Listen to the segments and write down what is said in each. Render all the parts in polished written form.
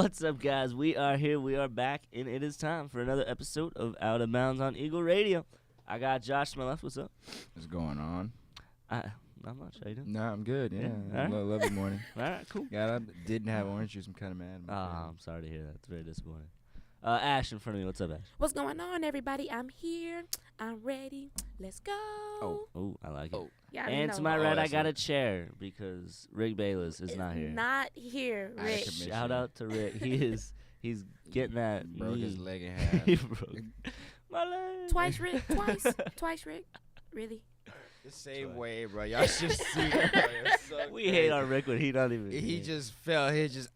What's up, guys? We are here. We are back, and it is time for another episode of Outta Bounds on Eagle Radio. I got Josh to my left. What's up? What's going on? Not much. How you doing? No, I'm good. Yeah, all right. lovely morning. All right, cool. Yeah, I didn't have orange juice. I'm kind of mad. I'm sorry to hear that. It's very disappointing. Ash in front of me. What's up, Ash? What's going on, everybody? I'm here. I'm ready. Let's go. Oh, I like it. Oh. Yeah, And to my right, I got a chair because Rick Bayless is not here. Not here, I Rick. commission. Shout out to Rick. He's getting that. Broke his knee. leg in half. He broke my leg. Twice, Rick. Twice, Rick. Really? The same way, bro. Y'all should see it, bro. It's so We crazy. hate on Rick when he not even. He here. just fell. He just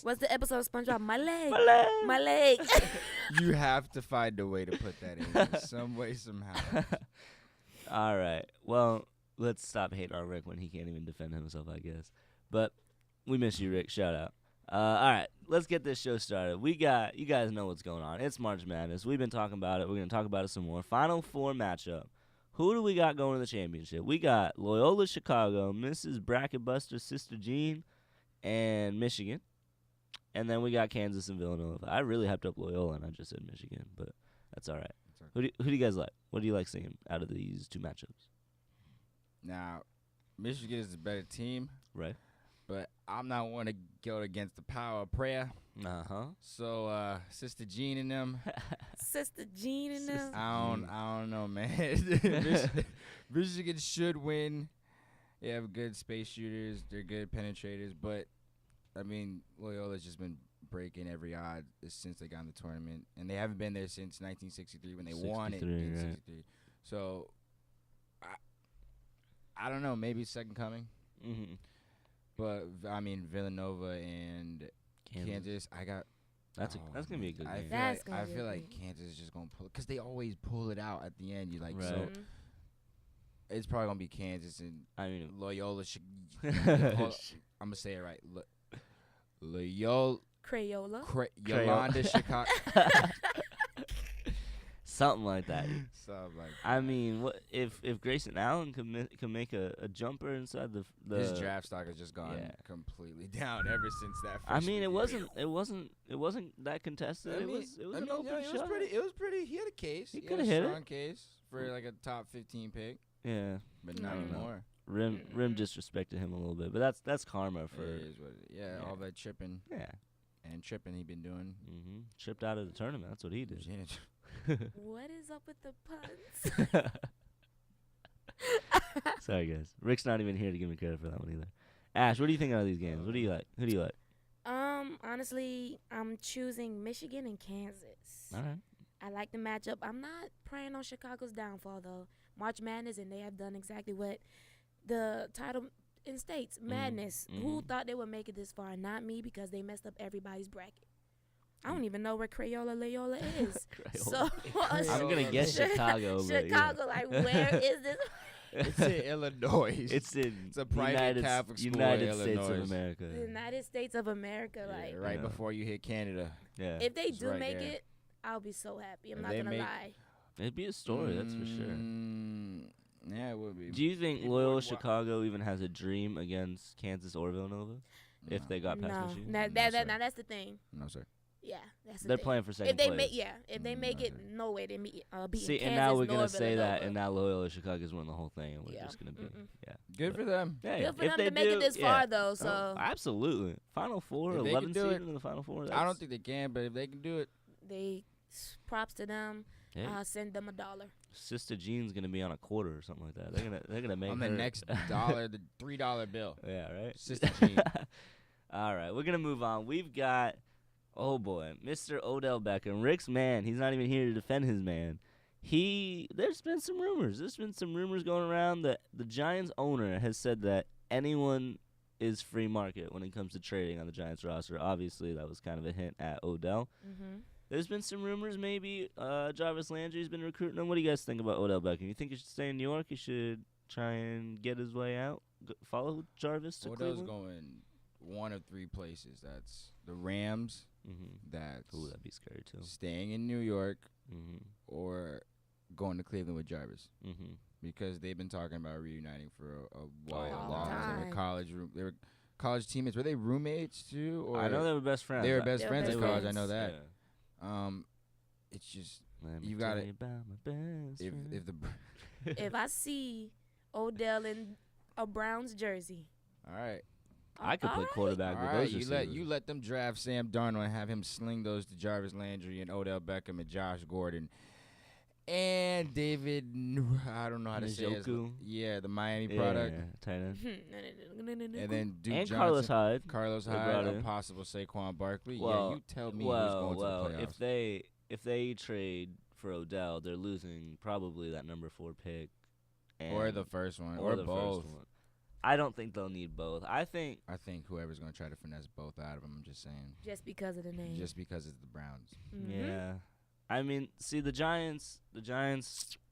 What's the episode of SpongeBob? My leg. My leg. My leg. You have to find a way to put that in some way, somehow. All right. Well, let's stop hating on Rick when he can't even defend himself, I guess. But we miss you, Rick. Shout out. All right. Let's get this show started. You guys know what's going on. It's March Madness. We've been talking about it. We're going to talk about it some more. Final Four matchup. Who do we got going to the championship? We got Loyola Chicago, Mrs. Bracket Buster, Sister Jean, and Michigan. And then we got Kansas and Villanova. I really hyped up Loyola, and I just said Michigan, but that's all right. Who do you guys like? What do you like seeing out of these two matchups? Now, Michigan is the better team, Right. but I'm not one to go against the power of prayer. Uh-huh. So, Sister Jean and them. Sister Jean and them. I don't know, man. Michigan should win. They have good space shooters. They're good penetrators. But, I mean, Loyola's just been breaking every odd since they got in the tournament. And they haven't been there since 1963 when they won it in right. 63. So, I don't know. Maybe second coming. Mm-hmm. But, I mean, Villanova and Kansas, I got. That's gonna be a good game. I feel like Kansas is just gonna pull because they always pull it out at the end. You like Right. so. Mhm. It's probably gonna be Kansas and I mean, Loyola. I'm gonna say it right. Loyola. Crayola. Yolanda Chicago. something like that. Something like I mean, what if Grayson Allen can make a jumper inside the his draft stock has just gone completely down ever since that. I mean, year. it wasn't that contested. It was an open shot. It was pretty. He had a case. He had coulda a hit it. strong case for like a top 15 pick, Yeah. but not I don't know. anymore. Rim disrespected him a little bit, but that's karma for It is what yeah. all that chipping yeah. and tripping he been doing. Mm-hmm. Chipped out of the tournament. That's what he did. Yeah. What is up with the puns? Sorry, guys. Rick's not even here to give me credit for that one either. Ash, what do you think out of these games? What do you like? Who do you like? Honestly, I'm choosing Michigan and Kansas. All right. I like the matchup. I'm not praying on Chicago's downfall, though. March Madness, and they have done exactly what the title states. Madness. Who thought they would make it this far? Not me, because they messed up everybody's bracket. I don't even know where Crayola Loyola is. So I'm gonna guess Chicago. But Chicago, like, where is this? It's in Illinois. It's a private Catholic school United in States Illinois. of America. The United States of America. Yeah, like, right Yeah. before you hit Canada. Yeah. if they It's do right make there. it, I'll be so happy. I'm If not they gonna make- lie. It'd be a story, that's for sure. Yeah, it would be. Do you think People Loyola would wa- Chicago even has a dream against Kansas or Villanova if they got past No, Michigan? that, No, that, sir. now that's the thing. No, sir. Yeah, that's the They're thing. playing for second If they place. if they make it, no way they beating See, Kansas and now we're nor gonna say that, Villanova. and now Loyola Chicago's won the whole thing, and we're Yeah. just gonna be yeah. Good for them. Yeah, Good for if them they to make it do, this yeah. far, though. So Absolutely, Final Four, If they 11 can do seed it, in the Final Four. I don't think they can, but if they can do it, they props to them. Hey, Send them $1. Sister Jean's gonna be on a quarter or something like that. They're gonna make on the her- next dollar, the $3 bill. Yeah, right. Sister Jean. All right, we're gonna move on. We've got, oh boy, Mr. Odell Beckham, Rick's man. He's not even here to defend his man. There's been some rumors. There's been some rumors going around that the Giants owner has said that anyone is free market when it comes to trading on the Giants roster. Obviously, that was kind of a hint at Odell. Mm-hmm. There's been some rumors maybe Jarvis Landry's been recruiting him. What do you guys think about Odell Beckham? You think he should stay in New York? He should try and get his way out? Follow Jarvis to Odell's Cleveland? going one of three places. That's the Rams. Mm-hmm. That's Ooh, that'd be scary too. staying in New York Mm-hmm. or going to Cleveland with Jarvis. Mm-hmm. Because they've been talking about reuniting for a while. long Long time. They were college college teammates. Were they roommates too? Or I know they were best friends. They were best They were friends best in college. I friends. know that. Yeah. It's just Let me You tell gotta- you about my best if friend. the If I see Odell in a Browns jersey, all right. I could play alright. quarterback All with right, those you receivers. let them draft Sam Darnold and have him sling those to Jarvis Landry and Odell Beckham and Josh Gordon and David. I don't know how to say his. Njoku. Yeah, the Miami product, Yeah, tight end. and then Duke And Johnson, Carlos Hyde. They Hyde, brought a in. possible Saquon Barkley. Well, yeah, you tell me who's going to the playoffs. if they trade for Odell, they're losing probably that number 4 pick, Or and- the first one, or or the both. First one. I don't think they'll need both. I think I think whoever's going to try to finesse both out of them. I'm just saying, just because of the name. just because it's the Browns. Mhm. yeah. I mean, see the Giants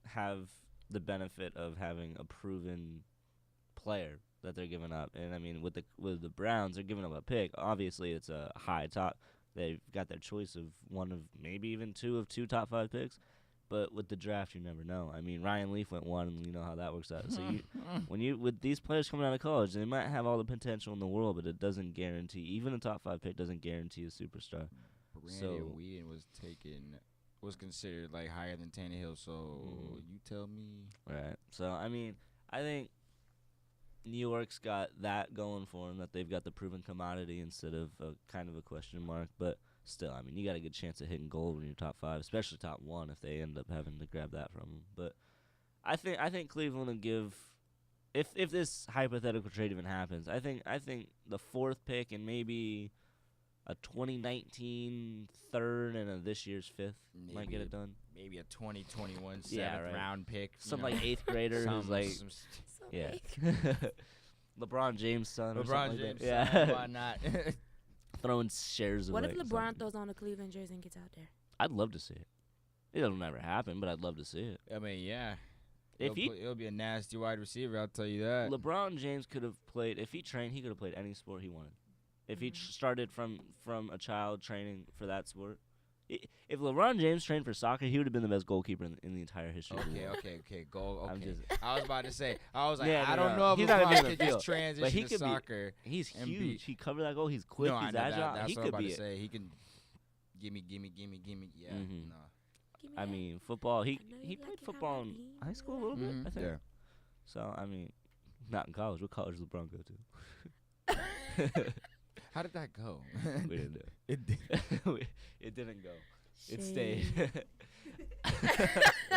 have the benefit of having a proven player that they're giving up. And I mean with the Browns, they're giving up a pick. Obviously it's a high top. They've got their choice of one of maybe even two top 5 picks. But with the draft, you never know. I mean, Ryan Leaf went 1, and you know how that works out. So with these players coming out of college, they might have all the potential in the world, but it doesn't guarantee. Even a top 5 pick doesn't guarantee a superstar. Brandon Weeden was considered like higher than Tannehill. So you tell me. Right. So I mean, I think New York's got that going for them, that they've got the proven commodity instead of a kind of a question mark. But still, I mean, you got a good chance of hitting gold when you're top 5, especially top 1 if they end up having to grab that from them. But I think Cleveland will give, if this hypothetical trade even happens, I think the 4th pick and maybe a 2019 3rd and a this year's 5th might get it done. Maybe a 2021 7th Yeah, right. round pick. Some like 8th grader who's like, So yeah, big. LeBron James' son. or LeBron something James. Like that. Yeah, Why not? throwing shares of. What if like LeBron something. throws on a Cleveland jersey and gets out there? I'd love to see it. It'll never happen, but I'd love to see it. I mean, yeah. If It'll be a nasty wide receiver, I'll tell you that. LeBron James could have played, if he trained, he could have played any sport he wanted. If he started from a child training for that sport. If LeBron James trained for soccer, he would have been the best goalkeeper in the entire history of the world. Okay, go. I'm Okay. just- I was about to say, I was like, Yeah, I no, don't no. know if He's not gonna be LeBron on the could just field, transition but he to could be- soccer. He's and huge. He covered that goal. He's quick. No, I he's know agile. that's He what I'm could about be to it. say. He can gimme. Yeah, Mhm. no. Give me I that. mean, football. He I know you played like it how football I in lean high school a little bit, Mhm, I think. yeah. So I mean, not in college. What college did LeBron go to? How did that go? We didn't do It did. it. It didn't go. It stayed. Shade.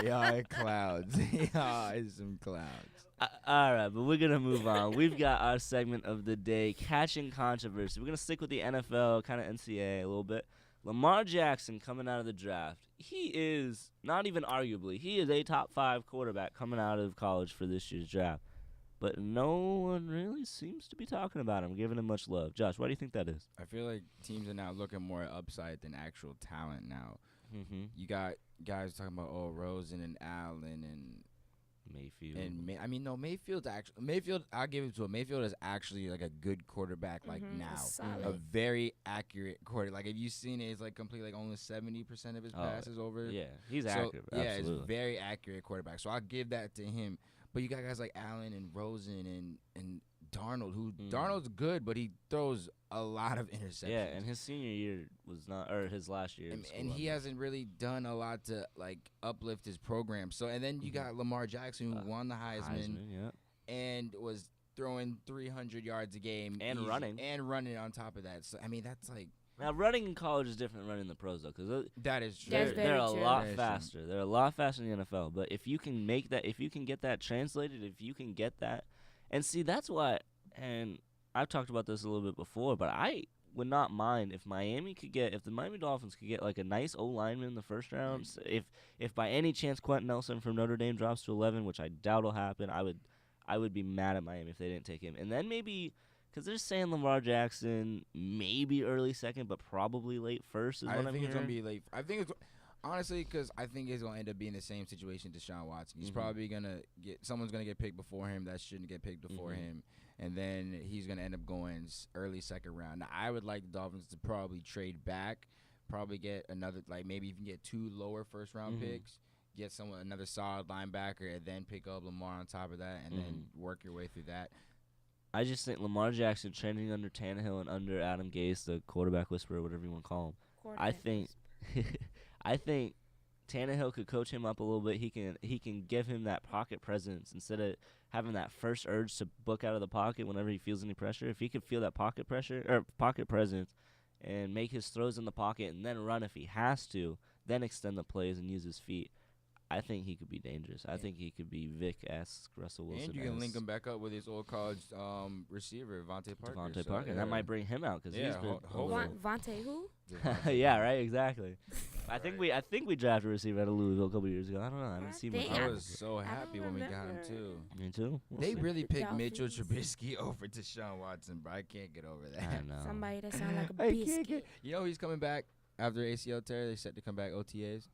Yeah, clouds. Yeah, it's some clouds. All right, but we're going to move on. We've got our segment of the day, Catching Controversy. We're going to stick with the NFL, kind of NCAA a little bit. Lamar Jackson coming out of the draft. He is, not even arguably, he is a top 5 quarterback coming out of college for this year's draft. But no one really seems to be talking about him, giving him much love. Josh, why do you think that is? I feel like teams are now looking more at upside than actual talent now. Mm-hmm. You got guys talking about Rosen and Allen and Mayfield. I mean, no, Mayfield. I'll give it to him. Mayfield is actually like a good quarterback. Like Mhm, now, solid. a very accurate quarter. Like if you've seen it, it's like complete like only 70% of his passes over. Yeah, he's So, accurate. yeah, Absolutely. it's very accurate quarterback. So I'll give that to him. But you got guys like Allen and Rosen and Darnold, who Darnold's good, but he throws a lot of interceptions. Yeah, and his senior year was not, or his last year. And he hasn't really done a lot to like uplift his program. So and then you got Lamar Jackson, who won the Heisman yeah. and was throwing 300 yards a game And running. on top of that. So I mean, that's like Now, running in college is different than running in the pros, though, because that is true. That's they're very a true. lot Very true. faster. They're a lot faster in the NFL. But if you can make that, if you can get that translated, if you can get that, and see, that's why. And I've talked about this a little bit before, but I would not mind if the Miami Dolphins could get like a nice O lineman in the first round. So if by any chance Quentin Nelson from Notre Dame drops to 11, which I doubt will happen, I would be mad at Miami if they didn't take him. And then maybe, because they're saying Lamar Jackson maybe early second, but probably late first is what I'm think it's hearing. gonna be late. I think it's honestly because I think it's gonna end up being the same situation Deshaun Watson. He's Mhm. probably gonna someone's gonna get picked before him that shouldn't get picked before Mhm. him, and then he's gonna end up going early second round. Now, I would like the Dolphins to probably trade back, probably get another maybe even get 2 lower first round Mhm. picks. Get another solid linebacker, and then pick up Lamar on top of that, and then work your way through that. I just think Lamar Jackson training under Tannehill and under Adam Gase, the quarterback whisperer, whatever you want to call him. I think Tannehill could coach him up a little bit. He can give him that pocket presence instead of having that first urge to book out of the pocket whenever he feels any pressure. If he could feel that pocket pressure or pocket presence and make his throws in the pocket and then run if he has to, then extend the plays and use his feet, I think he could be dangerous. I think he could be Vic-esque Russell Wilson. And you can link him back up with his old college receiver, Devontae Parker. Devontae Parker. Yeah. That might bring him out because he's been. Vontae who? Yeah, right, exactly. I think we drafted a receiver out of Louisville a couple years ago. I don't know. I haven't seen much. I was so happy when we got him too. Me too. They really picked Mitchell Trubisky over Deshaun Watson, bro. I can't get over that. I know. Somebody that sounds like a biscuit. You know he's coming back after ACL tear. They set to come back OTAs.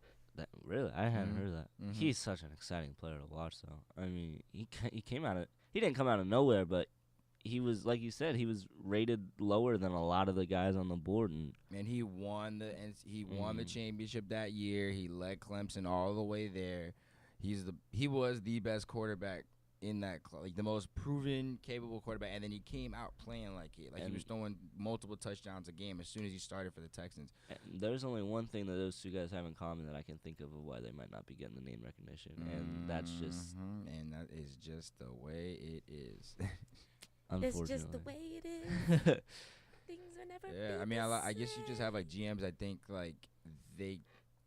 Really, I hadn't heard of that. Mm-hmm. He's such an exciting player to watch, though. I mean, he came out of he didn't come out of nowhere, but he was, like you said, he was rated lower than a lot of the guys on the board, and he won the championship that year. He led Clemson all the way there. He was the best quarterback in that like the most proven, capable quarterback, and then he came out playing like it. Like he was throwing multiple touchdowns a game as soon as he started for the Texans. There's only one thing that those two guys have in common that I can think of why they might not be getting the name recognition, and that's just and that is just the way it is. Unfortunately, it's just the way it is. Things are never. Yeah, I mean, I guess you just have like GMs. I think like they.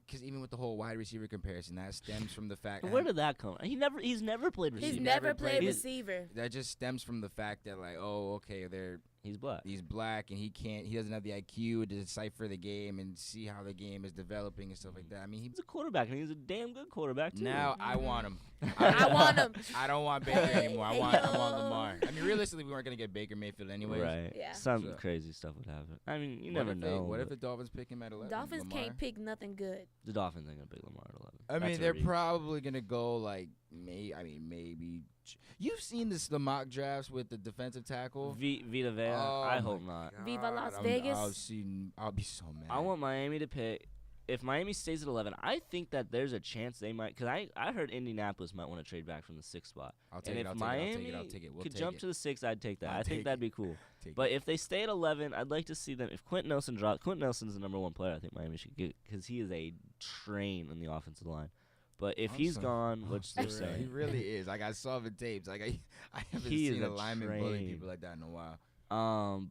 Because even with the whole wide receiver comparison, that stems from the fact. Where did that come? He's never played receiver. He's never played receiver. That just stems from the fact that like, oh, okay, he's black. He's black, and he doesn't have the IQ to decipher the game and see how the game is developing and stuff like that. I mean, he's a quarterback, and he's a damn good quarterback too. Now I want him. I want him. I don't want Baker anymore. I want Lamar. I mean, realistically, we weren't gonna get Baker Mayfield anyway. Right. Yeah. Some crazy stuff would happen. I mean, you never know. What if the Dolphins pick him at 11? Dolphins Lamar? Can't pick nothing good. The Dolphins ain't gonna pick Lamar at 11. I mean, they're probably gonna go like maybe. You've seen the mock drafts with the defensive tackle Vita Vea. I hope not. Viva Las Vegas. I'll be so mad. I want Miami to pick. If Miami stays at 11, I think that there's a chance they might. Because I heard Indianapolis might want to trade back from the 6th spot. I'll take and it. if Miami could jump to the 6th, I'd take that. I think that'd be cool. But if they stay at 11, I'd like to see them. If Quentin Nelson drops, Quentin Nelson's the number 1 player I think Miami should get because he is a train in the offensive line. But if he's gone, which they're saying. He really is. Like, I saw the tapes. Like, I haven't seen a lineman bully people like that in a while.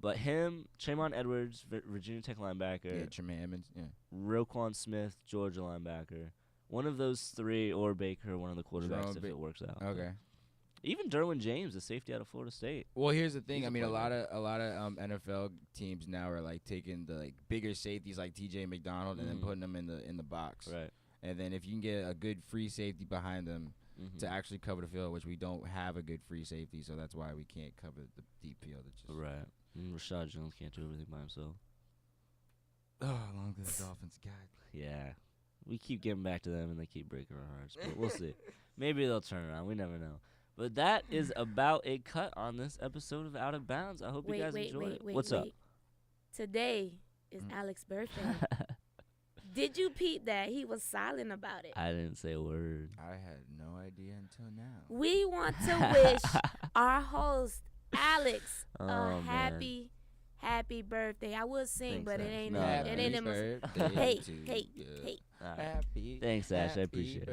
But him, Tremont Edwards, Virginia Tech linebacker. Yeah, Tremaine Edmonds. Yeah. Roquan Smith, Georgia linebacker. One of those 3 or Baker, one of the quarterbacks if it works out. Okay. Even Derwin James, the safety out of Florida State. Well, here's the thing. I mean, a lot of NFL teams now are like taking the like bigger safeties like T.J. McDonald and then putting them in the box. Right. And then if you can get a good free safety behind them to actually cover the field, which we don't have a good free safety, so that's why we can't cover the deep field. It's just right. And Rashad Jones can't do everything by himself. Oh, along with the Dolphins, God. Yeah. We keep getting back to them, and they keep breaking our hearts. But we'll see. Maybe they'll turn around. We never know. But that is about a cut on this episode of Out of Bounds. I hope you guys enjoyed it. What's up? Today is Alex's birthday. Did you peep that? He was silent about it. I didn't say a word. I had no idea until now. We want to wish our host, Alex, a happy birthday. I would sing, but it ain't in my Hey. Happy. Thanks, Ash. I appreciate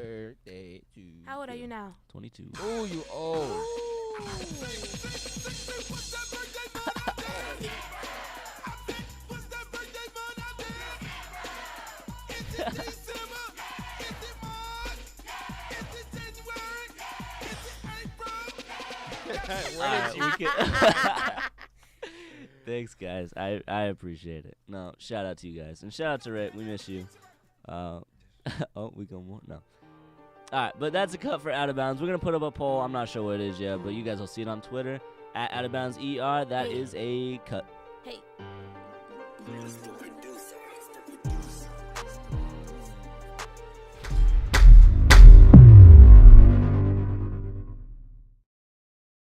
it. How old are you now? 22. Oh, you old. Thanks, guys. I appreciate it. No, shout out to you guys. And shout out to Rick. We miss you. We go more? No. All right, but that's a cut for Out of Bounds. We're going to put up a poll. I'm not sure what it is yet, but you guys will see it on Twitter at Out of Bounds ER. That is a cut. Hey.